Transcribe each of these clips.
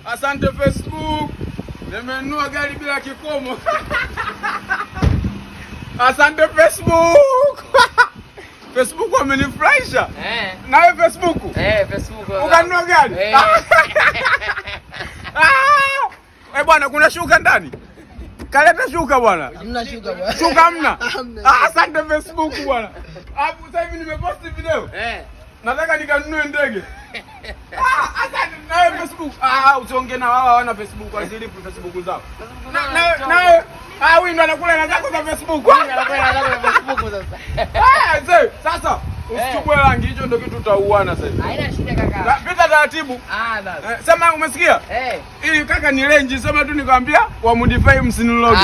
Asante Facebook. Nimenunua gari bila kikomo. Asante Facebook. Facebook wamenifurahisha. Nawe Facebook? Facebook. Ukanunua gari? Bwana kuna shuka ndani? Kaleta shuka bwana. Hamna shuka bwana. Shuka hamna? Asante Facebook bwana. Hapo sasa hivi nimeposti video. Nataka nikanunue ndege. Asante nawe Facebook. Usiongee na wao hawana Facebook, wasilipu Facebook zao. Nawe huyu ndo anakula na zako za Facebook. Anakula na zako za Facebook sasa. Sasa usichukue rangi, hicho ndio kitu utauana sasa. Haina shida kaka. Pita taratibu. Basi. Sema umesikia? Ili kaka ni range, sema tu nikwambia wa modify msiniloge.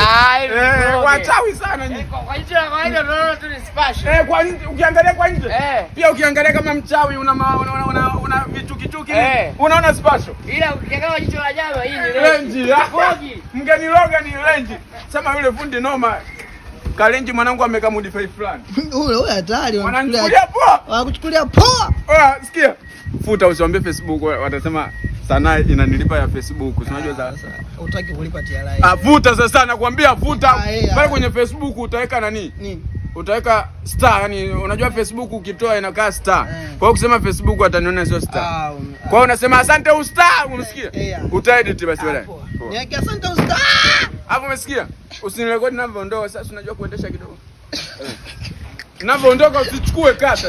Wachawi sana nyinyi. Kwa hiyo kawaida tunaona tu ni special. Kwa nje ukiangalia kwa nje. Pia ukiangalia kama mchawi una vichukichuki unaona special. Ila ukiangalia jicho la jaba hii ni range. Mngeniloga ni range. Sema yule fundi noma. Kalenji mwanangu ameka modify fulani. Ule hatari wanakuchukulia poa. Wanakuchukulia poa. Sikia. Futa usiwaambie Facebook, watasema sanaa inanilipa ya Facebook. Unajua sasa. Hutaki kulipa TRA. Futa sasa nakwambia futa. Pale kwenye Facebook utaweka nini? Utaweka star, yani unajua Facebook ukitoa inakaa star. Kwa hiyo kusema Facebook wataniona sio star. Kwa hiyo unasema asante ustar, umesikia? Utaedit basi baadaye. Niweke asante ustar. Hapo umesikia? Usinirekodi ninavyoondoka sasa, unajua kuendesha kidogo. Ninavyoondoka usichukue kata.